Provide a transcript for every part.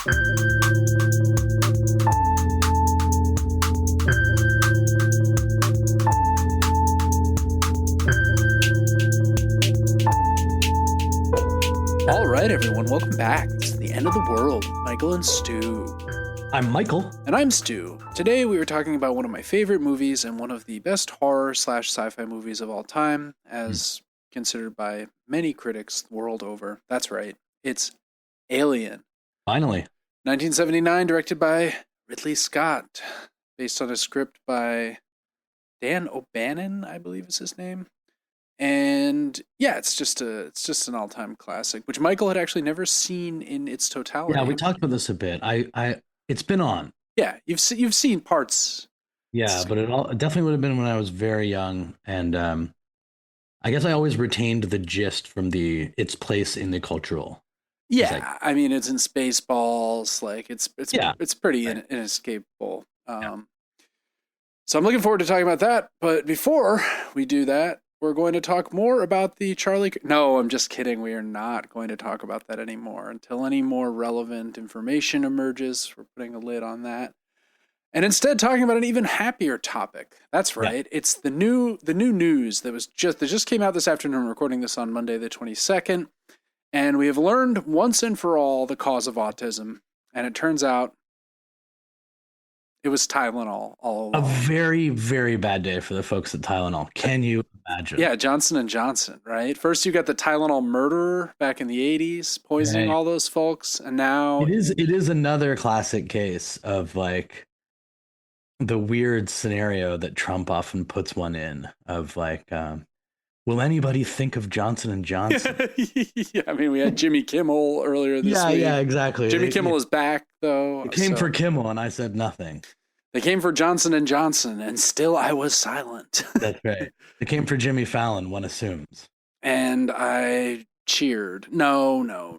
All right, everyone, welcome back. This is the end of the world. Michael and Stu. I'm Michael. And I'm Stu. Today we were talking about one of my favorite movies and one of the best horror/sci-fi movies of all time, as considered by many critics the world over. That's right. It's Alien. Finally. 1979, directed by Ridley Scott, based on a script by Dan O'Bannon, I believe is his name. And yeah, it's just an all-time classic, which Michael had actually never seen in its totality. Yeah, we talked about this a bit. It's been on. Yeah, you've seen parts. Yeah, but it definitely would have been when I was very young, and I guess I always retained the gist from its place in the cultural. Yeah, I mean, it's in Spaceballs. Like it's pretty inescapable. So I'm looking forward to talking about that. But before we do that, we're going to talk more about the Charlie... No, I'm just kidding. We are not going to talk about that anymore until any more relevant information emerges. We're putting a lid on that. And instead talking about an even happier topic. That's right. Yeah. It's the new news that just came out this afternoon. I'm recording this on Monday the 22nd. And we have learned once and for all the cause of autism. And it turns out it was Tylenol all along. A very, very bad day for the folks at Tylenol. Can you imagine? Yeah, Johnson & Johnson, right? First you got the Tylenol murderer back in the 80s, poisoning all those folks, and now... It is another classic case of, like, the weird scenario that Trump often puts one in, of, like, will anybody think of Johnson & Johnson? Yeah, I mean, we had Jimmy Kimmel earlier this week. Yeah, exactly. Jimmy Kimmel is back, though. It came for Kimmel, and I said nothing. They came for Johnson & Johnson, and still I was silent. That's right. They came for Jimmy Fallon, one assumes. And I cheered. No.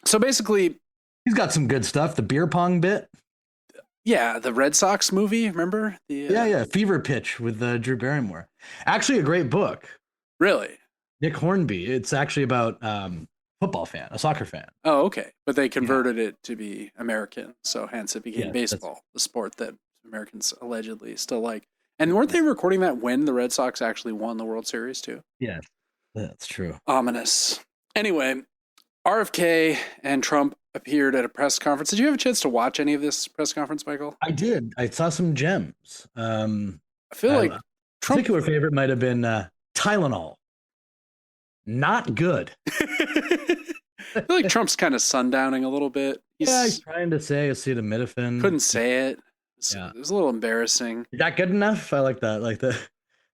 So basically... He's got some good stuff. The beer pong bit. Yeah, the Red Sox movie, remember? Yeah, Fever Pitch with Drew Barrymore. Actually, a great book. Really? Nick Hornby. It's actually about football fan, a soccer fan. Oh, okay. But they converted it to be American, so hence it became baseball, the sport that Americans allegedly still like. And weren't they recording that when the Red Sox actually won the World Series too? Yeah, that's true. Ominous. Anyway, RFK and Trump appeared at a press conference. Did you have a chance to watch any of this press conference, Michael? I did. I saw some gems. I feel like Trump... particular favorite might have been Tylenol. Not good. I feel like Trump's kind of sundowning a little bit. He's trying to say acetaminophen. Couldn't say it. It was a little embarrassing. Is that good enough? I like that. Like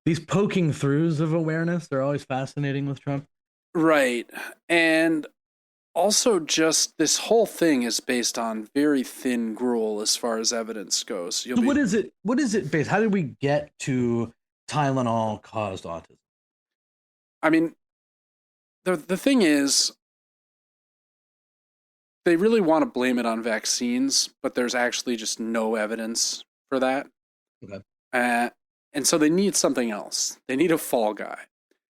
these poking throughs of awareness are always fascinating with Trump. Right. And also just this whole thing is based on very thin gruel as far as evidence goes. What is it based? How did we get to Tylenol caused autism? I mean, the thing is, they really want to blame it on vaccines, but there's actually just no evidence for that. Okay. And so they need something else. They need a fall guy.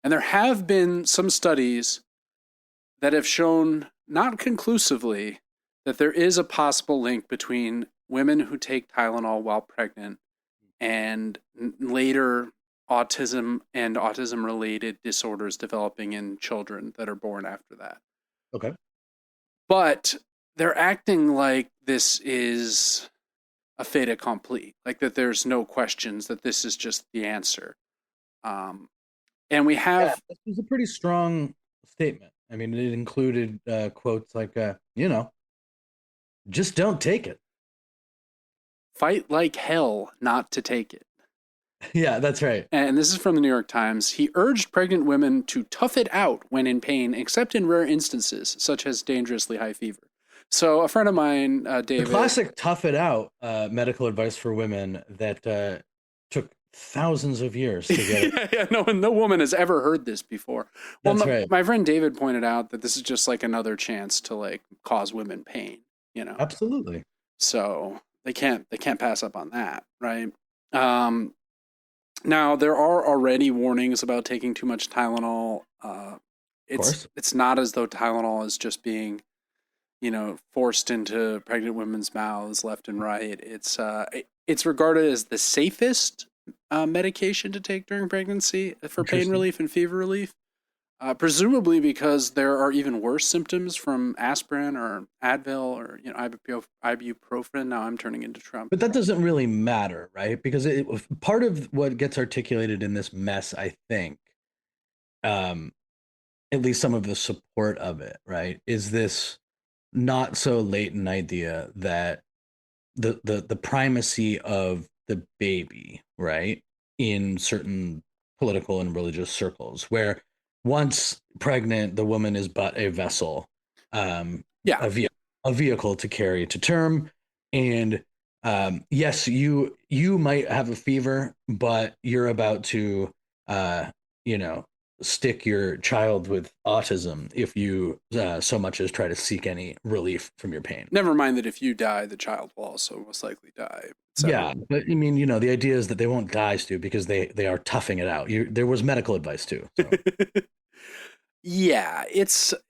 And there have been some studies that have shown, not conclusively, that there is a possible link between women who take Tylenol while pregnant and later autism and autism-related disorders developing in children that are born after that. Okay. But they're acting like this is a fait accompli, like that there's no questions, that this is just the answer. And we have... Yeah, this was a pretty strong statement. I mean, it included quotes like, just don't take it. Fight like hell not to take it. Yeah, that's right. And this is from the New York Times. He urged pregnant women to tough it out when in pain, except in rare instances, such as dangerously high fever. So a friend of mine, David... The classic tough it out medical advice for women that took thousands of years to get it. No woman has ever heard this before. Well, That's right. My friend David pointed out that this is just like another chance to like cause women pain, you know? Absolutely. So they can't pass up on that, right? Now there are already warnings about taking too much Tylenol. It's not as though Tylenol is just being forced into pregnant women's mouths left and right. It's regarded as the safest medication to take during pregnancy for pain relief and fever relief. Presumably because there are even worse symptoms from aspirin or Advil or ibuprofen. Now I'm turning into Trump. But that doesn't really matter, right? Because part of what gets articulated in this mess, I think, at least some of the support of it, right, is this not so latent idea that the primacy of the baby, right, in certain political and religious circles, where once pregnant, the woman is but a vessel, a vehicle to carry to term. And yes, you might have a fever, but you're about to, stick your child with autism if you so much as try to seek any relief from your pain. Never mind that if you die, the child will also most likely die. Yeah, but I mean, the idea is that they won't die, Stu, because they are toughing it out. There was medical advice too. So. Yeah,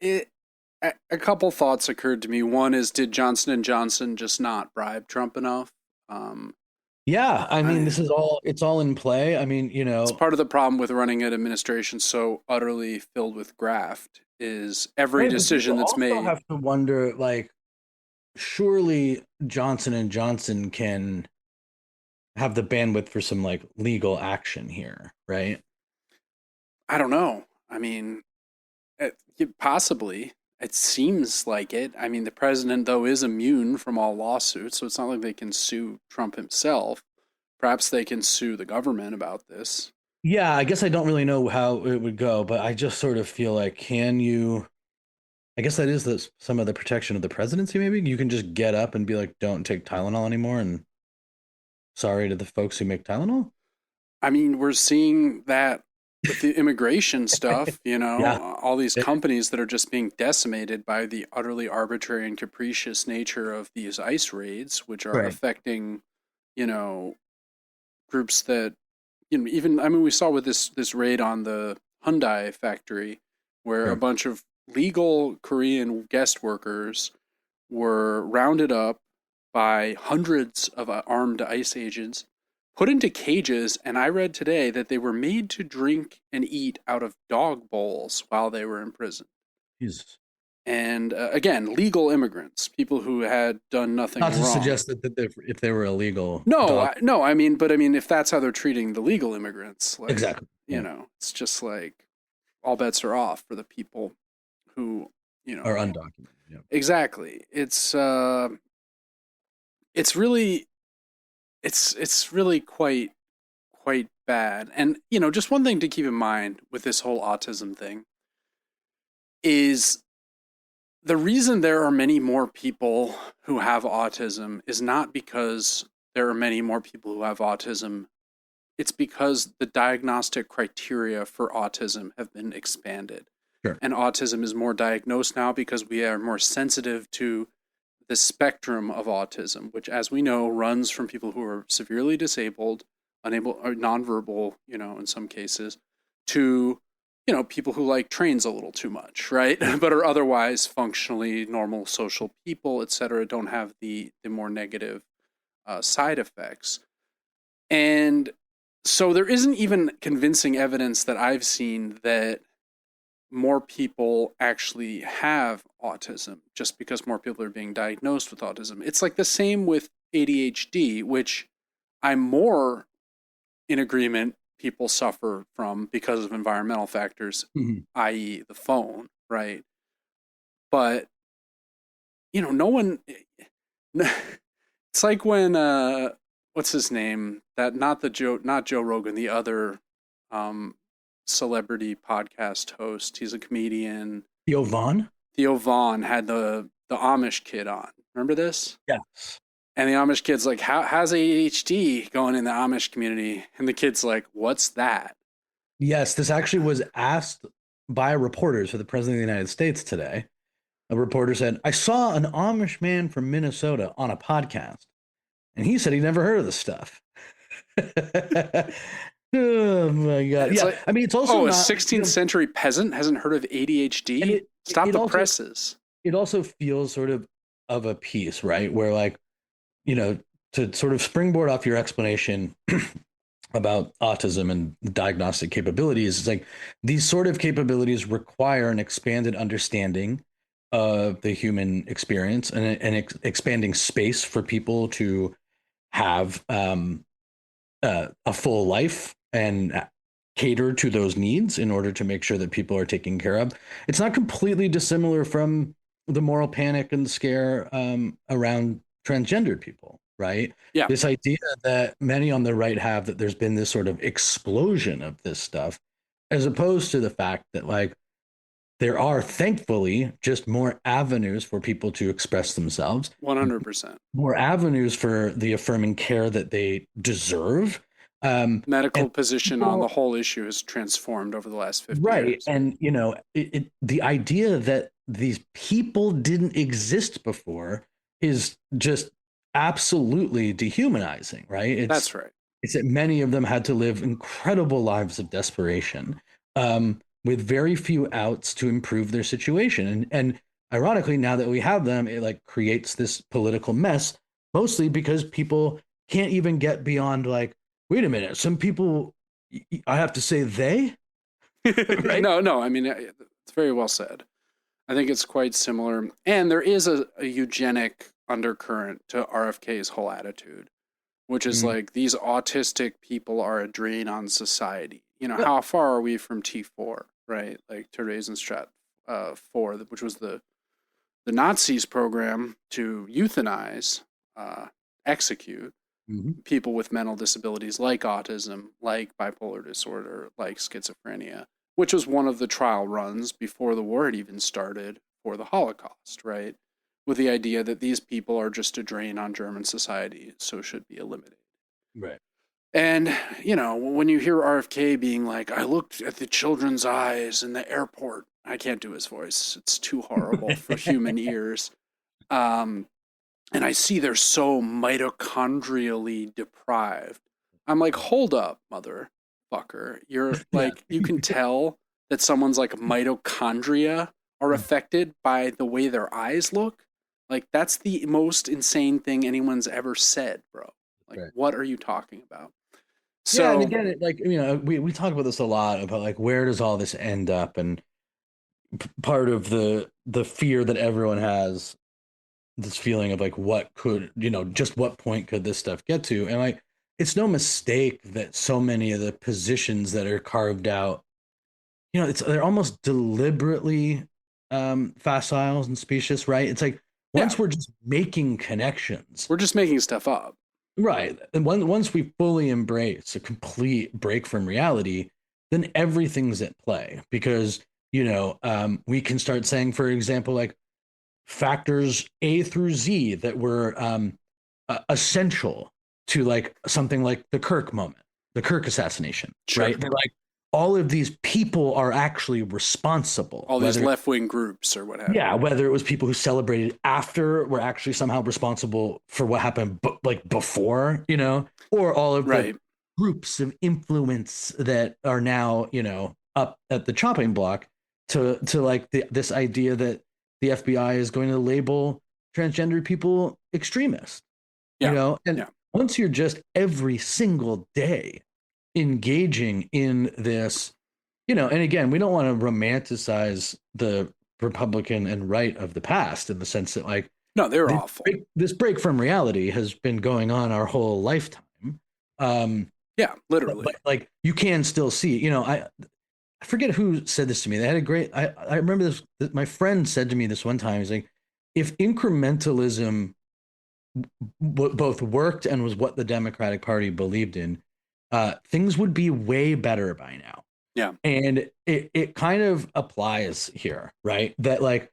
a couple thoughts occurred to me. One is, did Johnson & Johnson just not bribe Trump enough? Yeah, I mean, it's all in play. I mean, it's part of the problem with running an administration so utterly filled with graft is every decision that's made. I have to wonder, like, surely Johnson & Johnson can have the bandwidth for some like legal action here, right? I don't know. I mean, possibly. It seems like it. I mean, the president, though, is immune from all lawsuits, so it's not like they can sue Trump himself. Perhaps they can sue the government about this. Yeah, I guess I don't really know how it would go, but I just sort of feel like, can you... I guess that is some of the protection of the presidency, maybe? You can just get up and be like, don't take Tylenol anymore, and sorry to the folks who make Tylenol? I mean, we're seeing that with the immigration stuff, all these companies that are just being decimated by the utterly arbitrary and capricious nature of these ICE raids, which are affecting, groups that, we saw with this raid on the Hyundai factory where a bunch of legal Korean guest workers were rounded up by hundreds of armed ICE agents, put into cages, and I read today that they were made to drink and eat out of dog bowls while they were in prison. Jesus. And again, legal immigrants, people who had done nothing wrong. Not to suggest that if they were illegal. No, if that's how they're treating the legal immigrants, like, exactly. It's just like all bets are off for the people who, are undocumented. Yeah. Exactly. It's really quite bad. And, just one thing to keep in mind with this whole autism thing is the reason there are many more people who have autism is not because there are many more people who have autism. It's because the diagnostic criteria for autism have been expanded. Sure. And autism is more diagnosed now because we are more sensitive to the spectrum of autism, which, as we know, runs from people who are severely disabled, unable or nonverbal, in some cases, to, people who like trains a little too much, right? But are otherwise functionally normal social people, et cetera, don't have the more negative side effects. And so there isn't even convincing evidence that I've seen that more people actually have autism just because more people are being diagnosed with autism. It's like the same with ADHD, which I'm more in agreement people suffer from because of environmental factors, i.e. the phone, right? But, no one... It's like when, what's his name? Not Joe Rogan, the other celebrity podcast host. He's a comedian. Theo Vaughn had the Amish kid on. Remember this? Yes. And the Amish kid's like, how's ADHD going in the Amish community? And the kid's like, what's that? Yes, this actually was asked by reporters for the President of the United States today. A reporter said, I saw an Amish man from Minnesota on a podcast, and he said he'd never heard of this stuff. Oh my God. It's it's also a 16th century peasant hasn't heard of ADHD? Stop the presses. it also feels sort of a piece, right? Where like, you know, to sort of springboard off your explanation about autism and diagnostic capabilities, it's like these sort of capabilities require an expanded understanding of the human experience and an expanding space for people to have a full life and cater to those needs in order to make sure that people are taken care of. It's not completely dissimilar from the moral panic and scare around transgendered people, right? Yeah. This idea that many on the right have that there's been this sort of explosion of this stuff, as opposed to the fact that like there are thankfully just more avenues for people to express themselves, 100%. more avenues for the affirming care that they deserve. Medical And position on the whole issue has transformed over the last 50 right. years. And, you know, the idea that these people didn't exist before is just absolutely dehumanizing, right? That's right. It's that many of them had to live incredible lives of desperation, with very few outs to improve their situation. And ironically, now that we have them, it like creates this political mess, mostly because people can't even get beyond like, wait a minute, some people, I have to say they, right? No, I mean, it's very well said. I think it's quite similar. And there is a eugenic undercurrent to RFK's whole attitude, which is like these autistic people are a drain on society. You know, how far are we from T4, right? Like Theresienstadt 4, which was the Nazis' program to euthanize, execute people with mental disabilities like autism, like bipolar disorder, like schizophrenia, which was one of the trial runs before the war had even started for the Holocaust, right? With the idea that these people are just a drain on German society, so should be eliminated. Right. And, you know, when you hear RFK being like, I looked at the children's eyes in the airport, I can't do his voice. It's too horrible for human ears. And I see they're so mitochondrially deprived. I'm like, hold up, motherfucker. You're like, you can tell that someone's like mitochondria are affected by the way their eyes look. Like, that's the most insane thing anyone's ever said, bro. Like, what are you talking about? So, yeah, and again, like, you know, we talk about this a lot about like where does all this end up, and part of the fear that everyone has, this feeling of like what could, you know, just what point could this stuff get to, and like it's no mistake that so many of the positions that are carved out, you know, they're almost deliberately facile and specious, right? It's like once we're just making connections, we're just making stuff up. Right. And once we fully embrace a complete break from reality, then everything's at play because, you know, we can start saying, for example, like factors A through Z that were essential to like something like the Kirk moment, the Kirk assassination, right? They're like, all of these people are actually responsible. All these left-wing groups or what have you. Yeah, whether it was people who celebrated after were actually somehow responsible for what happened, but like before, you know, or all of the groups of influence that are now, you know, up at the chopping block to like this idea that the FBI is going to label transgender people extremists, you know, and once you're just every single day engaging in this, you know, and again, we don't want to romanticize the Republican and right of the past in the sense that like, no, they're awful. This break from reality has been going on our whole lifetime. Yeah, literally. But like you can still see, you know, I forget who said this to me. They had a great, I remember this, my friend said to me this one time, he's like, if incrementalism both worked and was what the Democratic Party believed in, things would be way better by now. Yeah. And it kind of applies here, right? That like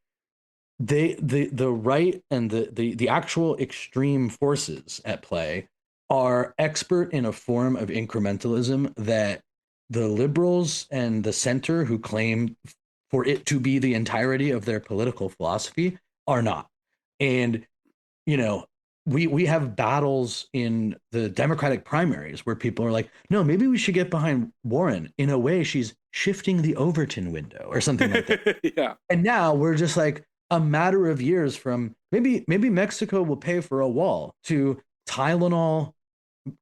the right and the actual extreme forces at play are expert in a form of incrementalism that the liberals and the center who claim for it to be the entirety of their political philosophy are not. And, you know, we have battles in the Democratic primaries where people are like, no, maybe we should get behind Warren. In a way, she's shifting the Overton window or something like that. Yeah. And now we're just like, a matter of years from maybe Mexico will pay for a wall to Tylenol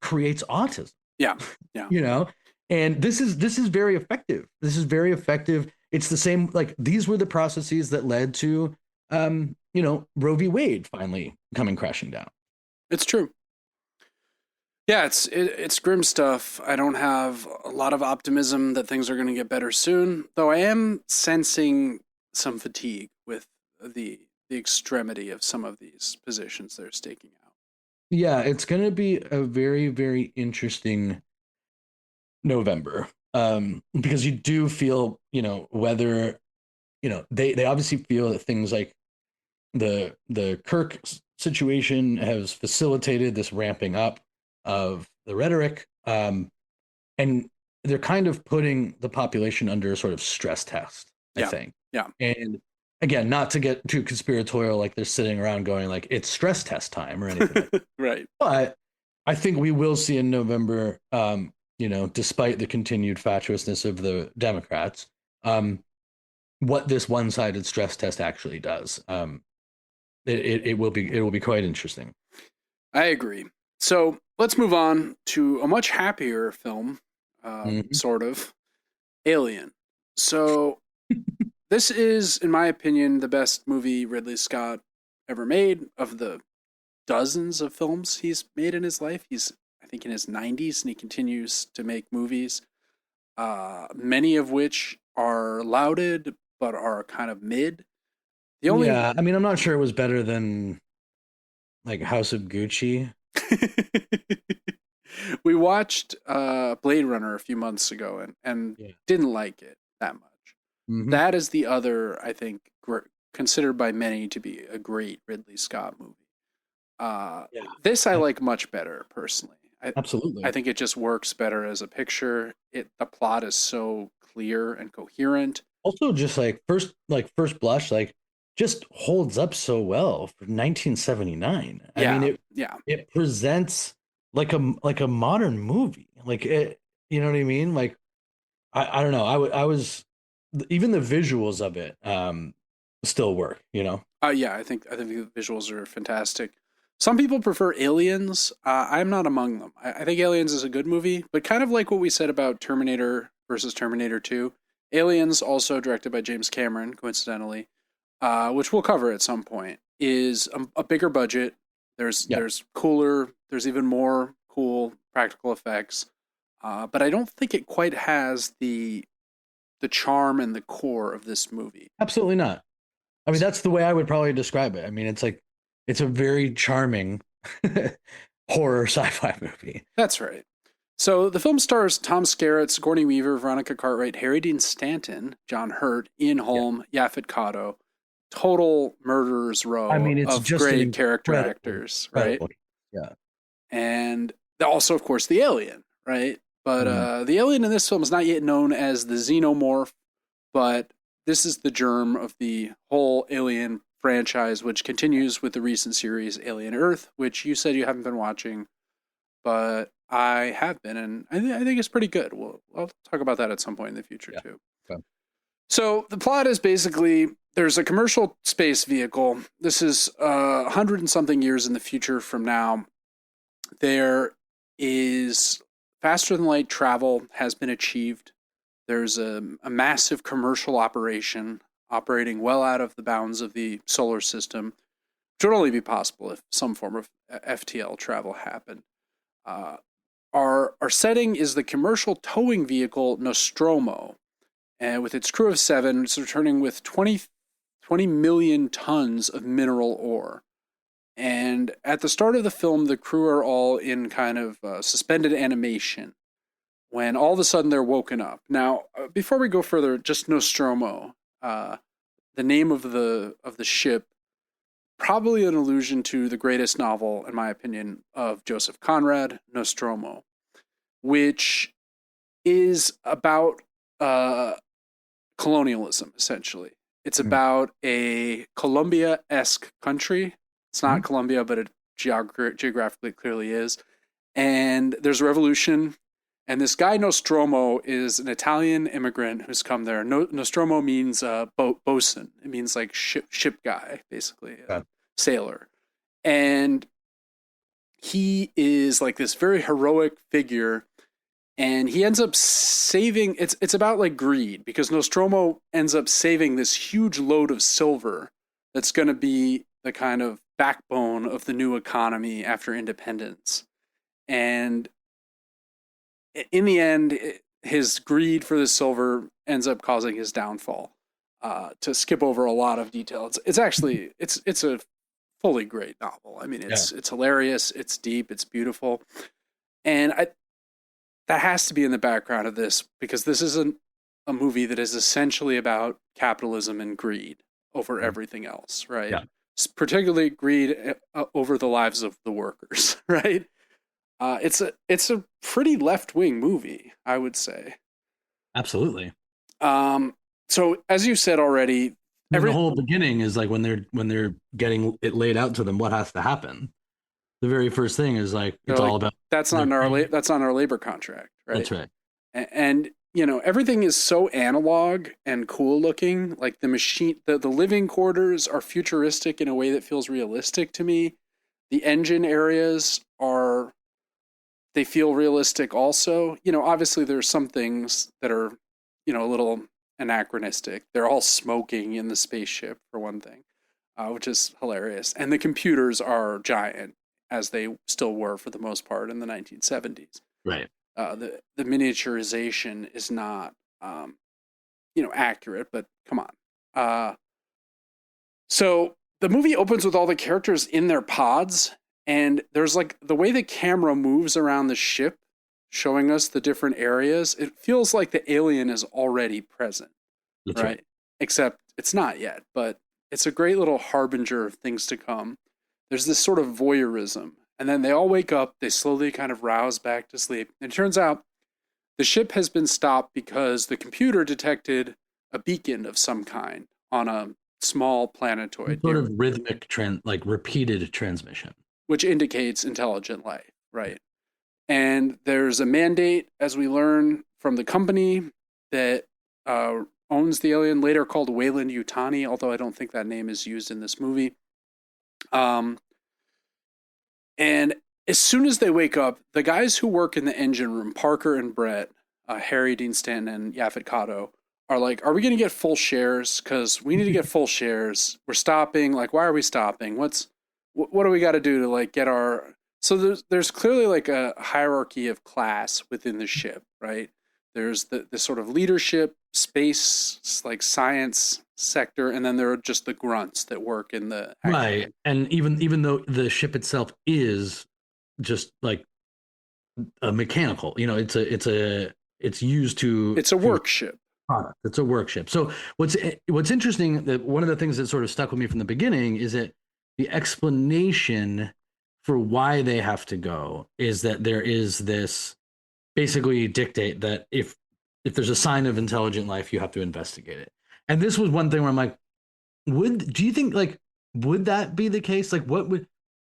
creates autism. Yeah. Yeah. You know, and this is very effective. This is very effective. It's the same, like these were the processes that led to Roe v. Wade finally coming crashing down. It's true. Yeah, it's grim stuff. I don't have a lot of optimism that things are going to get better soon, though I am sensing some fatigue with the extremity of some of these positions they're staking out. Yeah, it's going to be a very, very interesting November. Because you do feel, whether, they obviously feel that things like the Kirk situation has facilitated this ramping up of the rhetoric. And they're kind of putting the population under a sort of stress test, I think. Yeah. And again, not to get too conspiratorial, like they're sitting around going like it's stress test time or anything like that. Right. But I think we will see in November, despite the continued fatuousness of the Democrats, what this one-sided stress test actually does. It will be quite interesting. I agree. So let's move on to a much happier film, sort of, Alien. So this is, in my opinion, the best movie Ridley Scott ever made. Of the dozens of films he's made in his life, he's, I think, in his 90s, and he continues to make movies, many of which are lauded but are kind of mid. Yeah, I mean, I'm not sure it was better than like House of Gucci. We watched Blade Runner a few months ago and didn't like it that much. Mm-hmm. That is the other, I think, considered by many to be a great Ridley Scott movie. This I like much better personally. Absolutely, I think it just works better as a picture. The plot is so clear and coherent. Also, just like first blush, like just holds up so well for 1979. I mean, it presents like a modern movie. Like it, you know what I mean? Like I don't know. I was even the visuals of it still work. Yeah, I think the visuals are fantastic. Some people prefer Aliens. I'm not among them. I think Aliens is a good movie, but kind of like what we said about Terminator versus Terminator 2. Aliens, also directed by James Cameron, coincidentally, which we'll cover at some point, is a bigger budget. There's even more cool practical effects, but I don't think it quite has the charm and the core of this movie. Absolutely not. I mean, that's the way I would probably describe it. I mean, it's a very charming horror sci-fi movie. That's right. So the film stars Tom Skerritt, Sigourney Weaver, Veronica Cartwright, Harry Dean Stanton, John Hurt, Ian Holm, Yaphet Kotto. Total murderer's row it's of just great character actors, right? Yeah. And also, of course, the alien, right? But the alien in this film is not yet known as the xenomorph, but this is the germ of the whole Alien franchise, which continues with the recent series Alien Earth, which you said you haven't been watching, but I have been, and I think it's pretty good. I'll talk about that at some point in the future, too. Okay. So the plot is basically, there's a commercial space vehicle. This is 100 and something years in the future from now. There is faster than light travel has been achieved. There's a massive commercial operation operating well out of the bounds of the solar system, which would only be possible if some form of FTL travel happened. Our setting is the commercial towing vehicle Nostromo, and with its crew of 7, it's returning with 20 million tons of mineral ore. And at the start of the film, the crew are all in kind of suspended animation when all of a sudden they're woken up. Now, before we go further, just Nostromo, the name of the ship, probably an allusion to the greatest novel, in my opinion, of Joseph Conrad, Nostromo, which is about colonialism, essentially. It's about a Colombia-esque country. It's not Colombia, but it geographically clearly is. And there's a revolution, And this guy Nostromo is an Italian immigrant who's come there. Nostromo means bosun. It means like ship guy, basically, sailor. And he is like this very heroic figure. And he ends up saving, it's about like greed, because Nostromo ends up saving this huge load of silver that's going to be the kind of backbone of the new economy after independence. And in the end, his greed for the silver ends up causing his downfall. To skip over a lot of detail, it's actually it's a fully great novel. I mean, it's hilarious, it's deep, it's beautiful, and that has to be in the background of this, because this is a movie that is essentially about capitalism and greed over everything else, right? Yeah. Particularly greed over the lives of the workers, right? It's a pretty left-wing movie, I would say. Absolutely. So as you said already, the whole beginning is like when they're getting it laid out to them what has to happen. The very first thing is like it's all about that's on our labor contract, right? That's right. And you know, everything is so analog and cool looking. Like the machine, the living quarters are futuristic in a way that feels realistic to me. The engine areas they feel realistic also. You know, obviously there's some things that are, you know, a little anachronistic. They're all smoking in the spaceship, for one thing, which is hilarious. And the computers are giant, as they still were for the most part in the 1970s. Right. The miniaturization is not, you know, accurate, but come on. So the movie opens with all the characters in their pods, and there's like the way the camera moves around the ship, showing us the different areas. It feels like the alien is already present, right? Except it's not yet, but it's a great little harbinger of things to come. There's this sort of voyeurism. And then they all wake up, they slowly kind of rouse back to sleep. And it turns out the ship has been stopped because the computer detected a beacon of some kind on a small planetoid. Sort of rhythmic, repeated transmission. Which indicates intelligent life, right? And there's a mandate, as we learn, from the company that owns the alien, later called Weyland Yutani, although I don't think that name is used in this movie. And as soon as they wake up, the guys who work in the engine room, Parker and Brett, Harry Dean Stanton and Yaphet Kotto, are like, are we going to get full shares? Because we need to get full shares. We're stopping. Like, why are we stopping? What do we got to do to like get our... So there's clearly like a hierarchy of class within the ship, right? There's the sort of leadership, space, like science sector, and then there are just the grunts that work in the... Right, and even though the ship itself is just like a mechanical, you know, it's used to... It's a work ship. It's a work ship. So what's interesting, that one of the things that sort of stuck with me from the beginning is that the explanation for why they have to go is that there is this basically dictate that if there's a sign of intelligent life, you have to investigate it. And this was one thing where I'm like, do you think like, would that be the case? Like what would,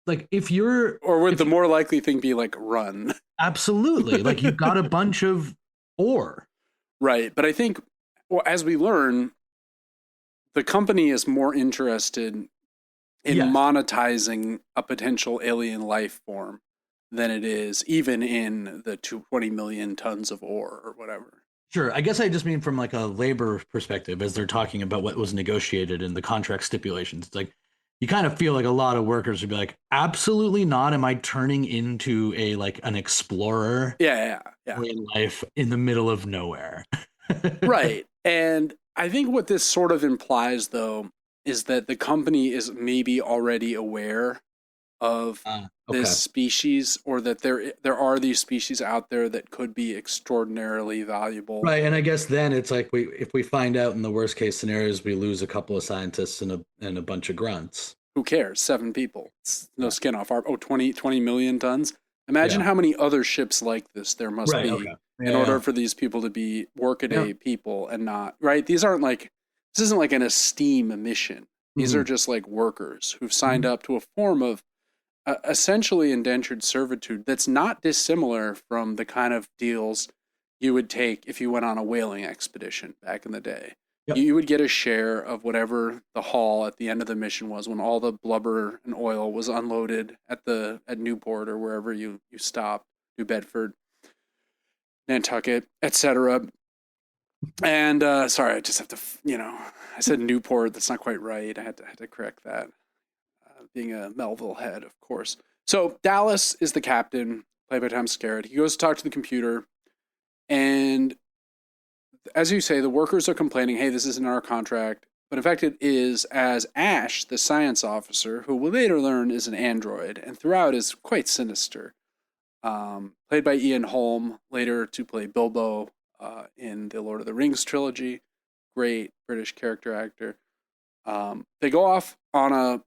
like if you're... Or would the more likely thing be like run? Absolutely. Like you've got a bunch of ore. Right. But I think, well, as we learn, the company is more interested in monetizing a potential alien life form than it is even in the 20 million tons of ore or whatever. Sure. I guess I just mean from like a labor perspective, as they're talking about what was negotiated in the contract stipulations. It's like, you kind of feel like a lot of workers would be like, absolutely not. Am I turning into an explorer? Yeah. In life in the middle of nowhere. Right. And I think what this sort of implies, though, is that the company is maybe already aware of this species, or that there are these species out there that could be extraordinarily valuable. Right, and I guess then it's like if we find out in the worst case scenarios, we lose a couple of scientists and a bunch of grunts. Who cares? 7 people. It's no skin off our... 20 million tons. Imagine how many other ships like this there must be in order for these people to be workaday people and not... Right? This isn't like an esteem mission. These are just like workers who've signed up to a form of essentially indentured servitude that's not dissimilar from the kind of deals you would take if you went on a whaling expedition back in the day. Yep. You would get a share of whatever the haul at the end of the mission was when all the blubber and oil was unloaded at Newport or wherever you stopped, New Bedford, Nantucket, etc. And sorry, I just have to, I said Newport. That's not quite right. I had to correct that. Being a Melville head, of course. So Dallas is the captain, played by Tom Skerritt. He goes to talk to the computer, and as you say, the workers are complaining, hey, this isn't our contract. But in fact, it is, as Ash, the science officer, who we later learn is an android, and throughout is quite sinister. Played by Ian Holm, later to play Bilbo in the Lord of the Rings trilogy. Great British character actor. They go off on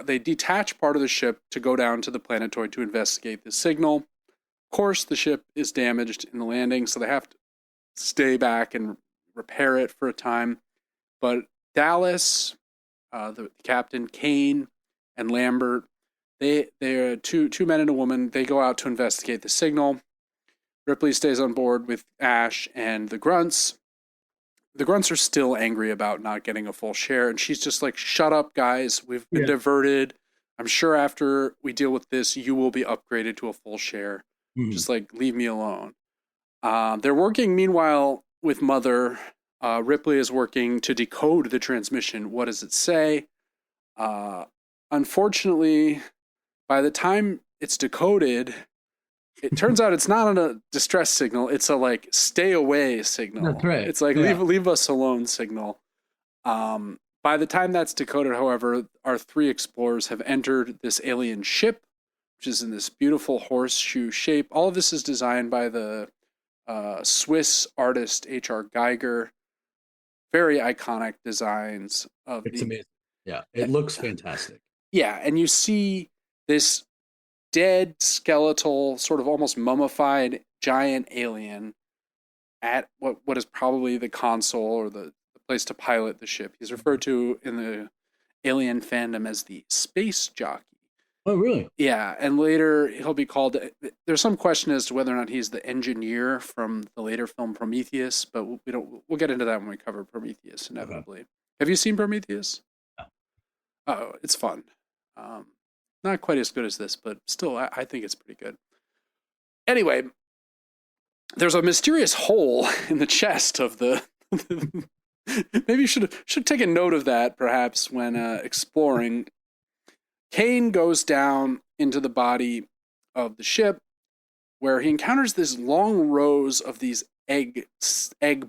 they detach part of the ship to go down to the planetoid to investigate the signal. Of course, the ship is damaged in the landing, so they have to stay back and repair it for a time. But Dallas, the captain, Kane, and Lambert, they're two men and a woman. They go out to investigate the signal. Ripley stays on board with Ash and the grunts. The grunts are still angry about not getting a full share, and she's just like, shut up, guys. We've been diverted. I'm sure after we deal with this, you will be upgraded to a full share. Mm-hmm. Just like, leave me alone. They're working, meanwhile, with Mother. Ripley is working to decode the transmission. What does it say? Unfortunately, by the time it's decoded, it turns out it's not a distress signal. It's a like stay away signal. That's right. It's like leave us alone signal. By the time that's decoded, however, our three explorers have entered this alien ship, which is in this beautiful horseshoe shape. All of this is designed by the Swiss artist H.R. Geiger. Very iconic designs of it's amazing. Yeah, it looks fantastic. Yeah, and you see this dead, skeletal, sort of almost mummified giant alien at what is probably the console or the place to pilot the ship. He's referred to in the alien fandom as the space jockey. Oh, really? Yeah, and later he'll be called... There's some question as to whether or not he's the engineer from the later film Prometheus, but we'll get into that when we cover Prometheus, inevitably. Okay. Have you seen Prometheus? No. Oh, it's fun. Not quite as good as this, but still, I think it's pretty good. Anyway, there's a mysterious hole in the chest of the... Maybe you should take a note of that, perhaps, when exploring. Kane goes down into the body of the ship, where he encounters this long rows of these egg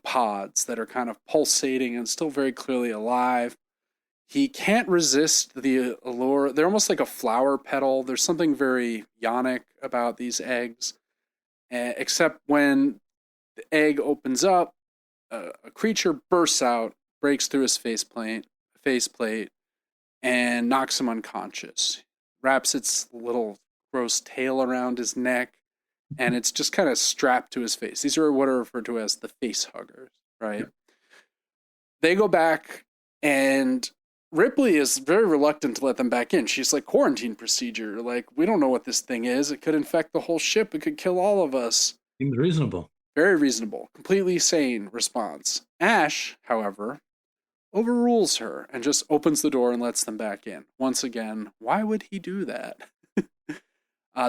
pods that are kind of pulsating and still very clearly alive. He can't resist the allure. They're almost like a flower petal. There's something very yonic about these eggs, except when the egg opens up, a creature bursts out, breaks through his faceplate, and knocks him unconscious. Wraps its little gross tail around his neck, and it's just kind of strapped to his face. These are what are referred to as the face huggers, right? Yeah. They go back, and Ripley is very reluctant to let them back in. She's like, quarantine procedure. Like, we don't know what this thing is. It could infect the whole ship. It could kill all of us. Seems reasonable. Very reasonable. Completely sane response. Ash, however, overrules her and just opens the door and lets them back in. Once again, why would he do that?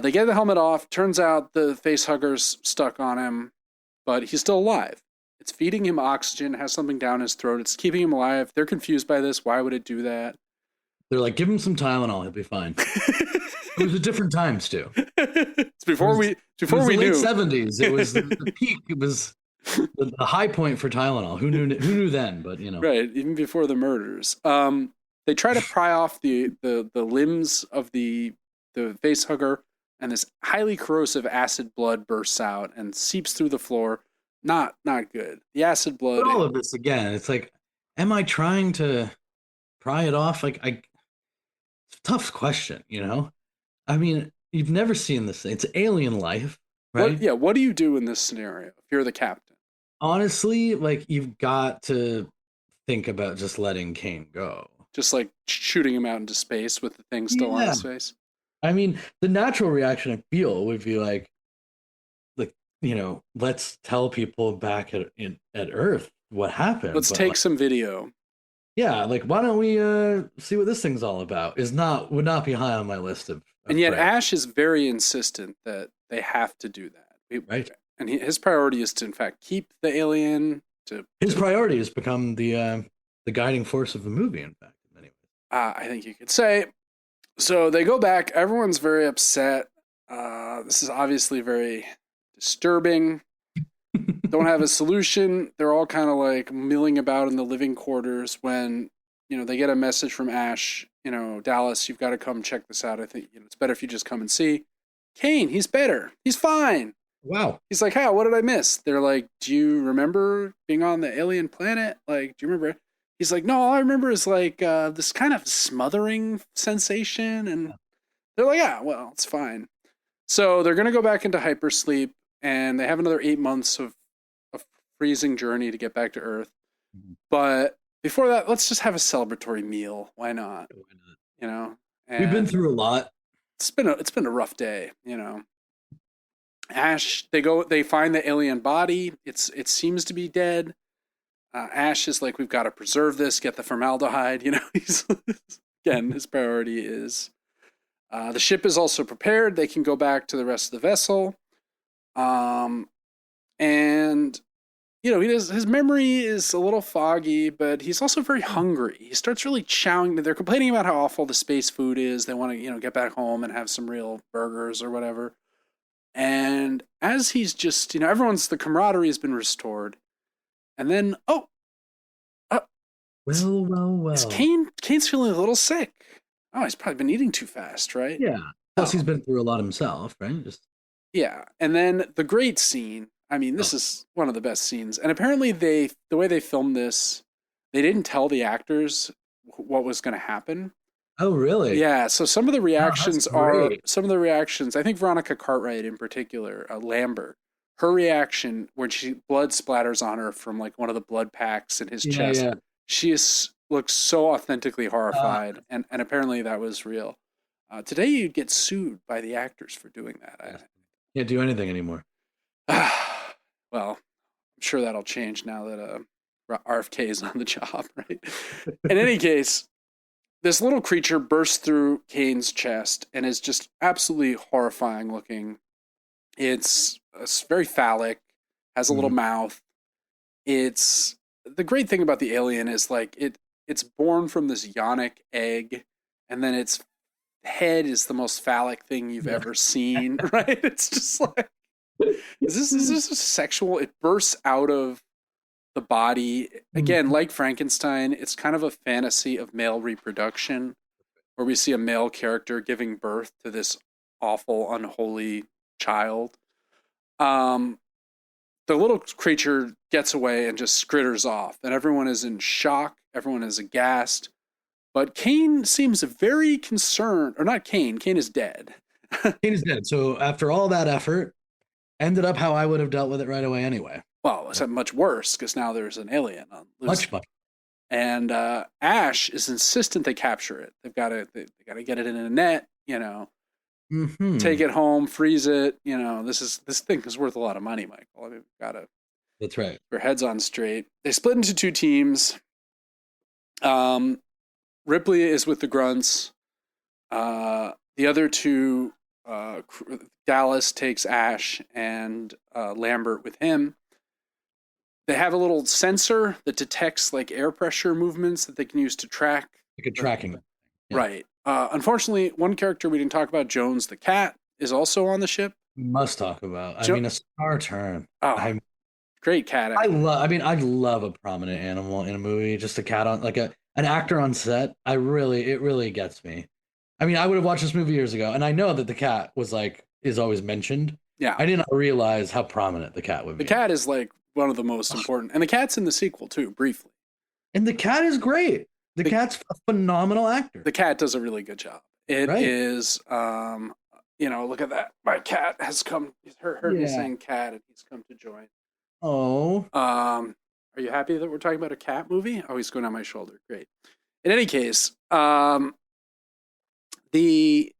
They get the helmet off. Turns out the face hugger's stuck on him, but he's still alive. It's feeding him oxygen, has something down his throat. It's keeping him alive. They're confused by this. Why would it do that? They're like, give him some Tylenol. He'll be fine. It was a different times, too. It's before we the knew. Late 70s. It was the peak. It was the high point for Tylenol. Who knew then? But, you know. Right, even before the murders. They try to pry off the limbs of the face hugger, and this highly corrosive acid blood bursts out and seeps through the floor. Not good. The acid blood. But all of this again. It's like, am I trying to pry it off? Like, it's a tough question, you know. I mean, you've never seen this thing. It's alien life, right? What do you do in this scenario if you're the captain? Honestly, like, you've got to think about just letting Kane go. Just like shooting him out into space with the thing still on his face. I mean, the natural reaction I feel would be like let's tell people back at Earth what happened. Let's But take some video. yeah, like why don't we see what this thing's all about? Would not be high on my list And of yet priorities. Ash is very insistent that they have to do that. Right. And his priority is to, in fact, keep the alien. His priority has become the guiding force of the movie. In fact, in many ways. I think you could say. So they go back. Everyone's very upset. This is obviously very disturbing. Don't have a solution. They're all kind of like milling about in the living quarters when, they get a message from Ash, Dallas, you've got to come check this out. I think, it's better if you just come and see. Kane, he's better. He's fine. Wow. He's like, how? What did I miss? They're like, do you remember being on the alien planet? Like, do you remember? He's like, no, all I remember is like this kind of smothering sensation. And they're like, yeah, well, it's fine. So they're going to go back into hypersleep, and they have another 8 months of a freezing journey to get back to Earth. Mm-hmm. But before that, let's just have a celebratory meal. Why not? And we've been through a lot. It's been a rough day, Ash, they find the alien body. It seems to be dead. Ash is like, we've got to preserve this, get the formaldehyde. He's again, his priority is the ship is also prepared. They can go back to the rest of the vessel. And his memory is a little foggy, but he's also very hungry. He starts really chowing. They're complaining about how awful the space food is. They want to, get back home and have some real burgers or whatever. And as he's just, the camaraderie has been restored. And then, well. Is Kane's feeling a little sick. Oh, he's probably been eating too fast, right? Yeah. Plus, he's been through a lot himself, right? Yeah. And then the great scene. I mean, this is one of the best scenes. And apparently the way they filmed this, they didn't tell the actors what was going to happen. Oh, really? Yeah. So some of the reactions I think Veronica Cartwright in particular, Lambert, her reaction when blood splatters on her from like one of the blood packs in his chest, she looks so authentically horrified. And apparently that was real. Today you'd get sued by the actors for doing that. I can't do anything anymore. Well, I'm sure that'll change now that RFK is on the job, right? In any case, this little creature bursts through Kane's chest and is just absolutely horrifying looking. It's very phallic, has a little mouth. It's the great thing about the alien is like it's born from this yonic egg, and then its head is the most phallic thing you've ever seen, right? It's just like, is this a sexual? It bursts out of the body. Again, like Frankenstein, it's kind of a fantasy of male reproduction where we see a male character giving birth to this awful, unholy child. The little creature gets away and just skritters off, and everyone is in shock. Everyone is aghast. But Kane seems very concerned, or not Kane. Kane is dead. Kane is dead. So after all that effort, ended up how I would have dealt with it right away anyway. Well, it's much worse because now there's an alien on loose. Much. And Ash is insistent they capture it. They got to get it in a net. Take it home, freeze it. This thing is worth a lot of money, Michael. I mean, we've got to. That's right. Their heads on straight. They split into two teams. Ripley is with the grunts. The other two, Dallas takes Ash and Lambert with him. They have a little sensor that detects like air pressure movements that they can use to track. Like a tracking. Yeah. Right. Unfortunately, one character we didn't talk about, Jones the cat, is also on the ship. We must talk about. I mean, a star turn. Oh, great cat. I love a prominent animal in a movie. Just a cat on like an actor on set. It really gets me. I mean, I would have watched this movie years ago, and I know that the cat is always mentioned. Yeah. I didn't realize how prominent the cat would be. The cat is like one of the most important, and the cat's in the sequel too, briefly. And the cat is great. The cat's a phenomenal actor. The cat does a really good job. It is, look at that. My cat has come. He's heard me saying cat, and he's come to join. Oh. Are you happy that we're talking about a cat movie? Oh, he's going on my shoulder. Great. In any case, the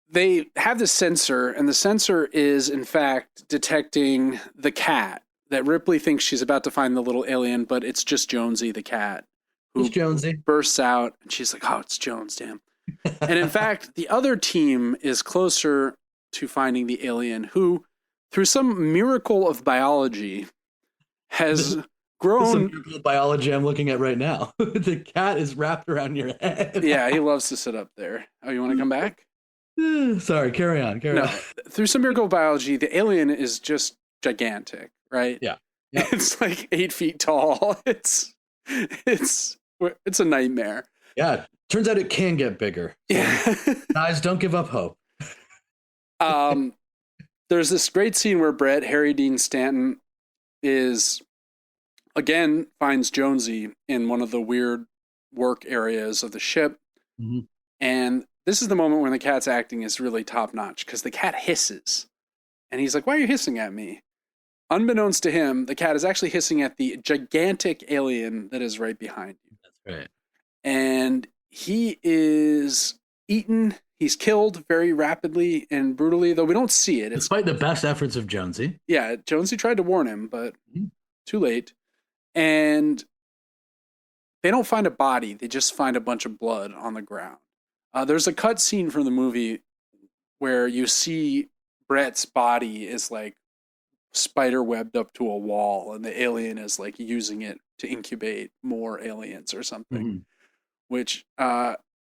they have the sensor, and the sensor is, in fact, detecting the cat that Ripley thinks she's about to find the little alien, but it's just Jonesy, the cat, who bursts out, and she's like, oh, it's Jones, damn. And in fact, the other team is closer to finding the alien, who, through some miracle of biology, has grown. Some miracle of biology I'm looking at right now. The cat is wrapped around your head. Yeah, he loves to sit up there. Oh, you want to come back? Sorry, carry on. Through some miracle of biology, the alien is just gigantic, right? Yeah. Yep. It's like 8 feet tall. It's a nightmare. Yeah. Turns out it can get bigger. So yeah. Guys, don't give up hope. There's this great scene where Brett, Harry Dean Stanton, finds Jonesy in one of the weird work areas of the ship. Mm-hmm. And this is the moment when the cat's acting is really top notch, because the cat hisses. And he's like, why are you hissing at me? Unbeknownst to him, the cat is actually hissing at the gigantic alien that is right behind you. That's right. And he is eaten. He's killed very rapidly and brutally, though we don't see it. Despite the best efforts of Jonesy. Yeah, Jonesy tried to warn him, but too late. And they don't find a body. They just find a bunch of blood on the ground. There's a cut scene from the movie where you see Brett's body is like spider webbed up to a wall, and the alien is like using it to incubate more aliens or something, which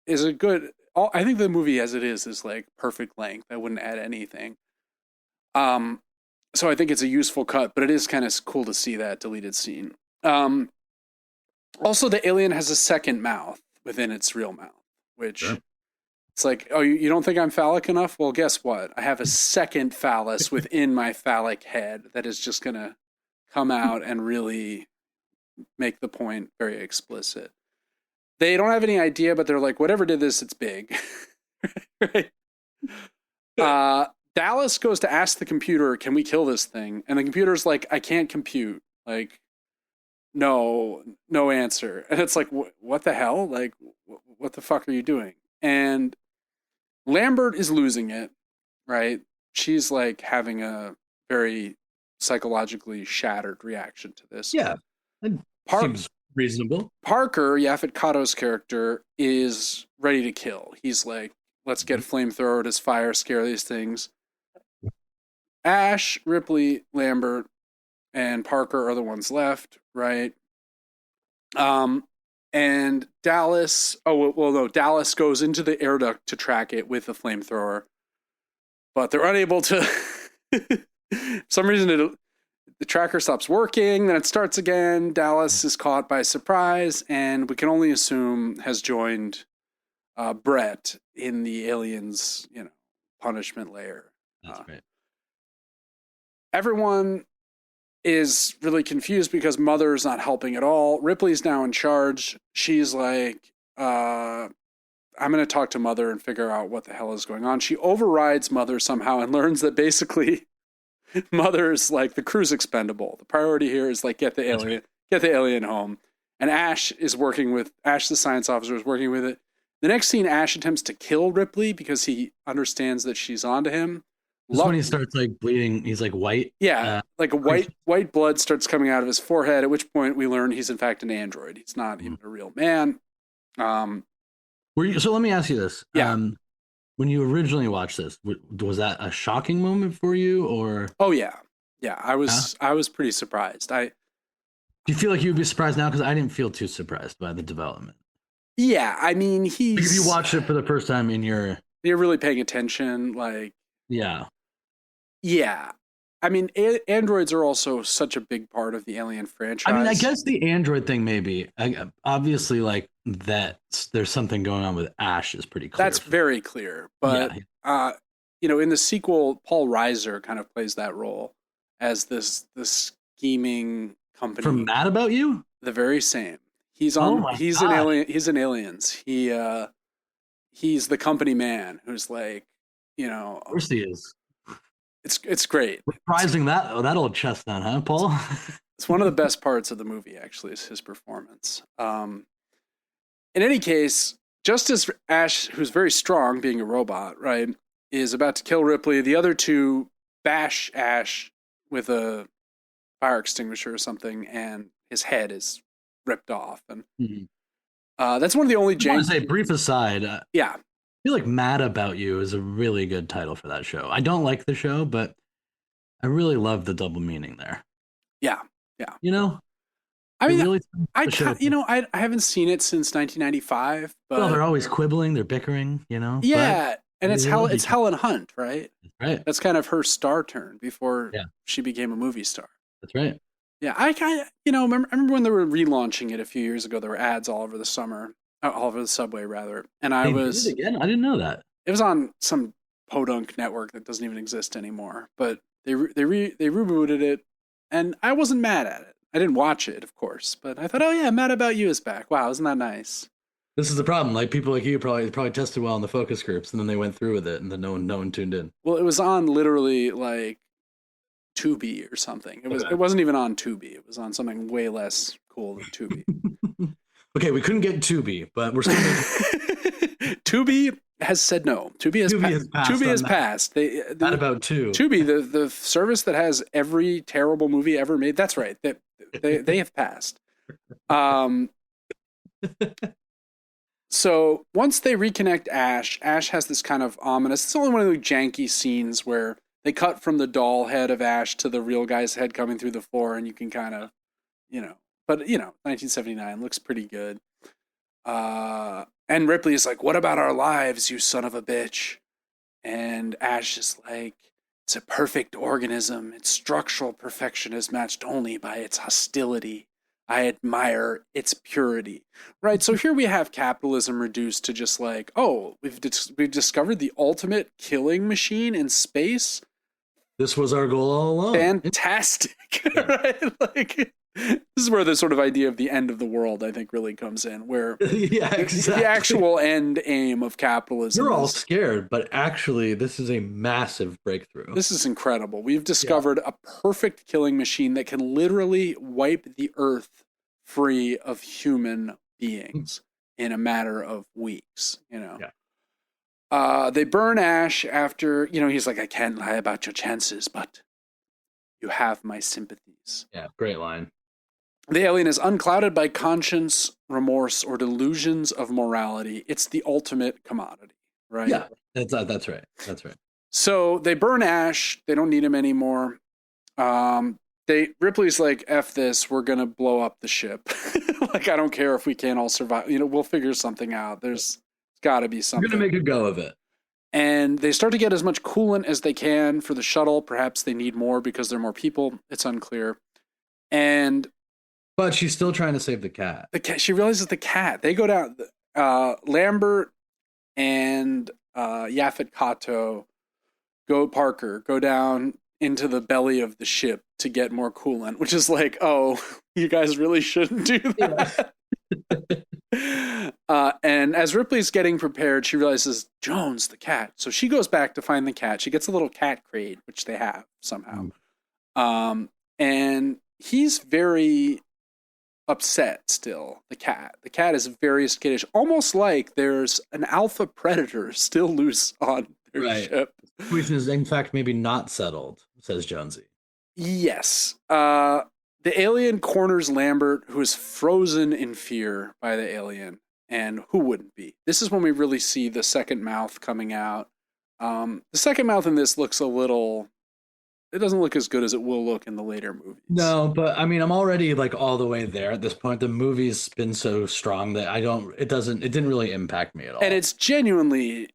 is a good. I think the movie as it is like perfect length. I wouldn't add anything. So I think it's a useful cut, but it is kind of cool to see that deleted scene. Also, the alien has a second mouth within its real mouth, which it's like, oh, you don't think I'm phallic enough? Well, guess what? I have a second phallus within my phallic head that is just going to come out and really make the point very explicit. They don't have any idea, but they're like, whatever did this, it's big. Right? Dallas goes to ask the computer, can we kill this thing? And the computer's like, I can't compute. Like, no answer. And it's like, what the hell? Like, what the fuck are you doing? And Lambert is losing it, right? She's like having a very psychologically shattered reaction to this. Yeah. Seems reasonable. Parker, Yaphet Kotto's character, is ready to kill. He's like, let's get flamethrower as fire, scare these things. Ash, Ripley, Lambert, and Parker are the ones left, right? And Dallas, Dallas goes into the air duct to track it with the flamethrower, but they're unable to. For some reason, the tracker stops working, then it starts again. Dallas is caught by surprise, and we can only assume has joined Brett in the aliens, punishment layer. That's right. Everyone is really confused because Mother's not helping at all. Ripley's now in charge. She's like, I'm going to talk to Mother and figure out what the hell is going on. She overrides Mother somehow and learns that basically Mother's like, the crew's expendable. The priority here is like, get the alien home. And Ash, the science officer, is working with it. The next scene, Ash attempts to kill Ripley because he understands that she's onto him. This when he starts like bleeding, he's like white. Yeah, like a white blood starts coming out of his forehead, at which point we learn he's in fact an android. He's not even a real man. So let me ask you this. Yeah. When you originally watched this, was that a shocking moment for you, or? Oh yeah. Yeah, I was pretty surprised. Do you feel like you'd be surprised now? Because I didn't feel too surprised by the development. Yeah, I mean, if you watched it for the first time you're really paying attention, like. Yeah. I mean, androids are also such a big part of the Alien franchise. I mean, I guess the android thing maybe. Obviously, like, that there's something going on with Ash is pretty clear. That's very clear. But, in the sequel, Paul Reiser kind of plays that role as this scheming company. From Mad About You? The very same. He's in Aliens. He's the company man who's like, Of course he is. It's great. Reprising that old chestnut, huh, Paul? It's one of the best parts of the movie, actually, is his performance. In any case, just as Ash, who's very strong, being a robot, right, is about to kill Ripley. The other two bash Ash with a fire extinguisher or something, and his head is ripped off. And that's one of the only I want to say, brief aside. Yeah. I feel like Mad About You is a really good title for that show. I don't like the show, but I really love the double meaning there. Yeah. Yeah. You know? I mean, really I haven't seen it since 1995. But well, they're always quibbling, they're bickering, you know? Yeah. And it's Helen Hunt, right? Right. That's kind of her star turn before she became a movie star. That's right. Yeah, I kind of, I remember when they were relaunching it a few years ago. There were ads all over the all over the subway, rather. And I didn't know that. It was on some podunk network that doesn't even exist anymore. But they rebooted it, and I wasn't mad at it. I didn't watch it, of course, but I thought, oh yeah, Mad About You is back. Wow, isn't that nice? This is the problem. Like, people like you probably tested well in the focus groups, and then they went through with it, and then no one tuned in. Well, it was on literally like Tubi or something. It wasn't even on Tubi. It was on something way less cool than Tubi. Okay, we couldn't get Tubi, but we're still Tubi has said no. Tubi has passed. Tubi has passed. Not about two. Tubi, the service that has every terrible movie ever made. That's right. They have passed. So once they reconnect Ash has this kind of ominous. It's only one of the janky scenes where they cut from the doll head of Ash to the real guy's head coming through the floor, and you can kind of, but 1979 looks pretty good. And Ripley is like, "What about our lives, you son of a bitch?" And Ash is like, "It's a perfect organism. Its structural perfection is matched only by its hostility. I admire its purity." Right? So here we have capitalism reduced to just like, oh, we've discovered the ultimate killing machine in space. This was our goal all along. Fantastic. Right? Like, this is where the sort of idea of the end of the world, I think, really comes in, where the actual end aim of capitalism. You're all scared, but actually, this is a massive breakthrough. This is incredible. We've discovered a perfect killing machine that can literally wipe the earth free of human beings in a matter of weeks, They burn Ash after, he's like, "I can't lie about your chances, but you have my sympathies." Yeah, great line. The alien is unclouded by conscience, remorse, or delusions of morality. It's the ultimate commodity, right? Yeah, that's right. That's right. So they burn Ash. They don't need him anymore. Ripley's like, "F this, we're going to blow up the ship." Like, I don't care if we can't all survive. We'll figure something out. There's got to be something. We're going to make a go of it. And they start to get as much coolant as they can for the shuttle. Perhaps they need more because there are more people. It's unclear. But she's still trying to save the cat. She realizes the cat. They go down. Lambert and Yaphet Parker go down into the belly of the ship to get more coolant, which is like, oh, you guys really shouldn't do that. And as Ripley's getting prepared, she realizes Jones, the cat. So she goes back to find the cat. She gets a little cat crate, which they have somehow. And he's very upset still, the cat. The cat is very skittish, almost like there's an alpha predator still loose on their ship. Which is, in fact, maybe not settled, says Jonesy. Yes. The alien corners Lambert, who is frozen in fear by the alien. And who wouldn't be? This is when we really see the second mouth coming out. The second mouth in this looks it doesn't look as good as it will look in the later movies. No, but I mean, I'm already like all the way there at this point. The movie's been so strong that it didn't really impact me at all. And it's genuinely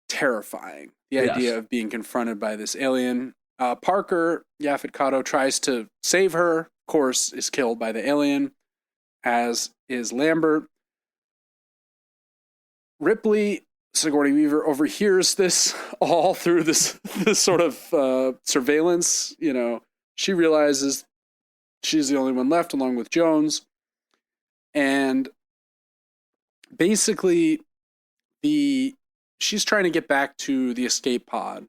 terrifying, the idea of being confronted by this alien. Parker, Yaphet Kotto, tries to save her, of course, is killed by the alien, as is Lambert. Ripley, Sigourney Weaver, overhears this all through this sort of surveillance. She realizes she's the only one left, along with Jones. And basically, she's trying to get back to the escape pod.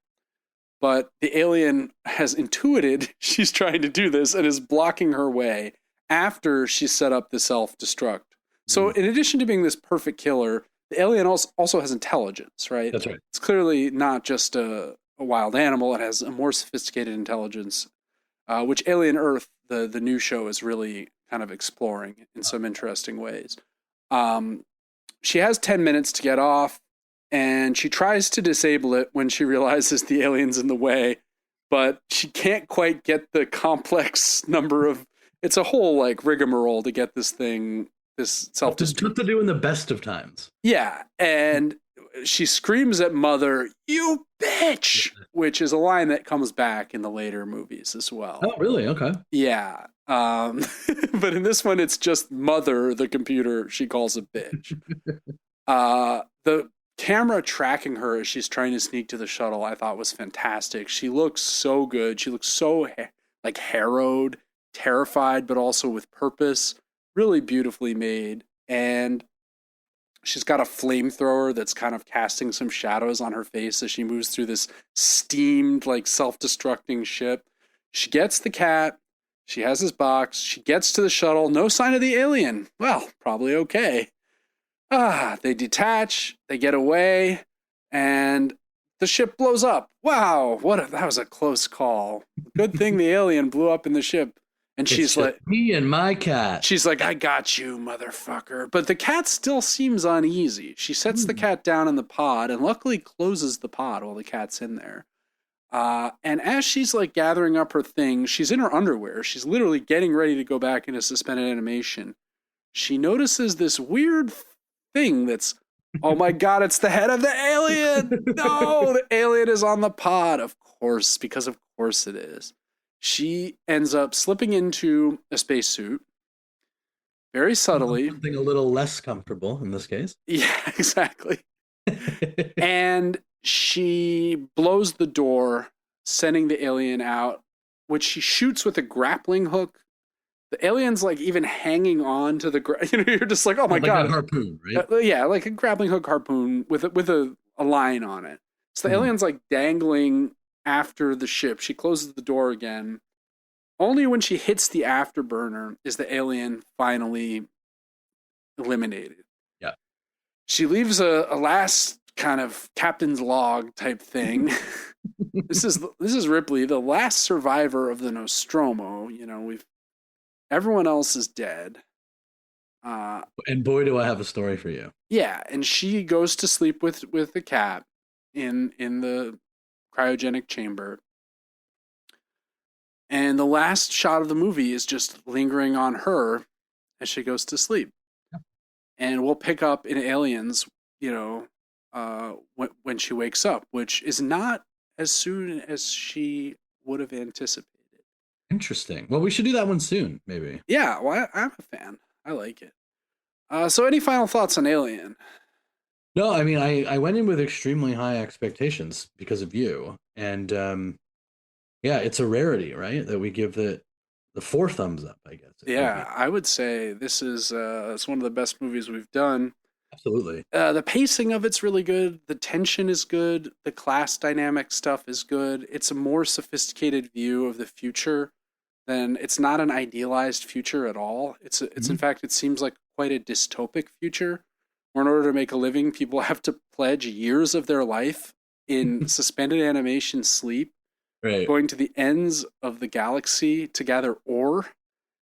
But the alien has intuited she's trying to do this and is blocking her way after she set up the self-destruct. So in addition to being this perfect killer, the alien also has intelligence, right? That's right. It's clearly not just a wild animal. It has a more sophisticated intelligence, which Alien Earth, the new show, is really kind of exploring in some interesting ways. She has 10 minutes to get off, and she tries to disable it when she realizes the alien's in the way, but she can't quite get the complex number of... It's a whole like rigmarole to get this thing, this self-destruct. What to do in the best of times. Yeah, and she screams at Mother, "You bitch," which is a line that comes back in the later movies as well. Oh, really? Okay. Yeah. But in this one, it's just Mother, the computer, she calls a bitch. The camera tracking her as she's trying to sneak to the shuttle, I thought was fantastic. She looks so good. She looks so like harrowed, terrified, but also with purpose. Really beautifully made. And she's got a flamethrower that's kind of casting some shadows on her face as she moves through this steamed, like self-destructing ship. She gets the cat. She has his box. She gets to the shuttle. No sign of the alien. Well, probably okay. They detach. They get away. And the ship blows up. Wow, that was a close call. Good thing the alien blew up in the ship. And she's like, me and my cat. She's like, I got you, motherfucker. But the cat still seems uneasy. She sets the cat down in the pod and luckily closes the pod while the cat's in there. And as she's like gathering up her things, she's in her underwear. She's literally getting ready to go back into suspended animation. She notices this weird thing that's, oh my God, it's the head of the alien. No, the alien is on the pod. Of course, because of course it is. She ends up slipping into a spacesuit very subtly. Something a little less comfortable in this case. Yeah, exactly. And she blows the door, sending the alien out, which she shoots with a grappling hook. The alien's like even hanging on to the you're just like, oh my God. Like a harpoon, right? Yeah, like a grappling hook harpoon with a line on it. So the alien's like dangling after the ship. She closes the door again. Only when she hits the afterburner is the alien finally eliminated. Yeah. She leaves a last kind of captain's log type thing. This is Ripley, the last survivor of the Nostromo. You know, everyone else is dead. And boy, do I have a story for you. Yeah, and she goes to sleep with the cat in the cryogenic chamber. And the last shot of the movie is just lingering on her as she goes to sleep. Yeah. And we'll pick up in Aliens, you know, when she wakes up, which is not as soon as she would have anticipated. Interesting. Well, we should do that one soon, maybe. Yeah, well, I'm a fan. I like it. So any final thoughts on Alien? No, I mean, I went in with extremely high expectations because of you. And yeah, it's a rarity, right? That we give the 4 thumbs up, I guess. Yeah, I would say this is it's one of the best movies we've done. Absolutely. The pacing of it's really good. The tension is good. The class dynamic stuff is good. It's a more sophisticated view of the future. It's not an idealized future at all. It's in fact, it seems like quite a dystopic future where in order to make a living, people have to pledge years of their life in suspended animation sleep, right, going to the ends of the galaxy to gather ore.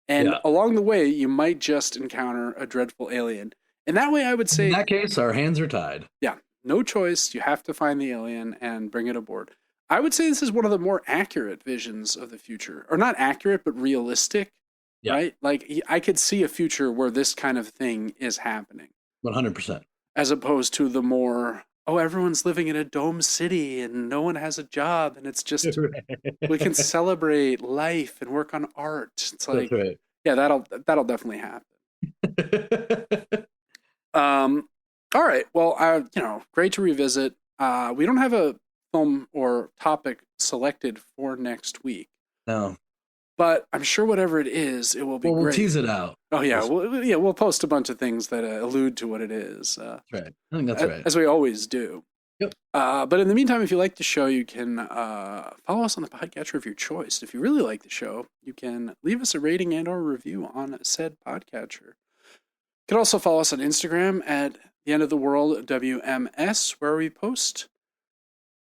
And along the way, you might just encounter a dreadful alien. And that way, I would say... In that case, our hands are tied. Yeah, no choice. You have to find the alien and bring it aboard. I would say this is one of the more accurate visions of the future. Or not accurate, but realistic, right? Like, I could see a future where this kind of thing is happening. 100%. As opposed to the more, oh, everyone's living in a dome city and no one has a job and it's just, we can celebrate life and work on art. It's like, yeah, that'll definitely happen. All right. Well, great to revisit. We don't have a film or topic selected for next week. No. But I'm sure whatever it is, it will be great. We'll tease it out. Oh, yeah. We'll post a bunch of things that allude to what it is. That's right. I think that's right. As we always do. Yep. But in the meantime, if you like the show, you can follow us on the podcatcher of your choice. If you really like the show, you can leave us a rating and or review on said podcatcher. You can also follow us on Instagram at The End of the World WMS, where we post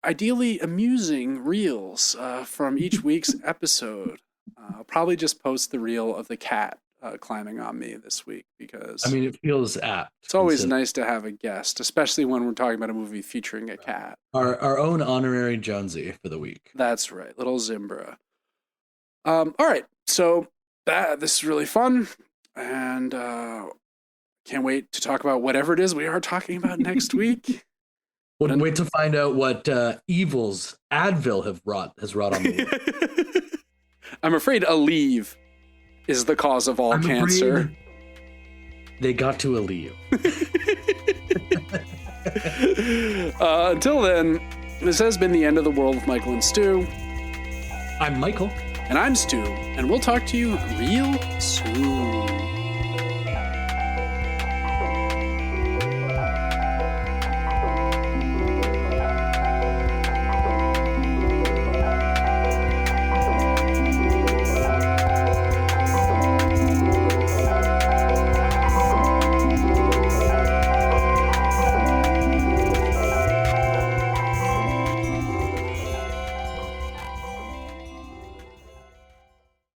ideally amusing reels from each week's episode. I'll probably just post the reel of the cat climbing on me this week because I mean, it feels apt. It's always nice to have a guest, especially when we're talking about a movie featuring a cat. Our own honorary Jonesy for the week. That's right, little Zimbra. All right, so this is really fun, and can't wait to talk about whatever it is we are talking about next week. Wait to find out what evils Advil has wrought on me. I'm afraid Aleve is the cause of all cancer. They got to Aleve. Until then, this has been The End of the World with Michael and Stu. I'm Michael. And I'm Stu, and we'll talk to you real soon.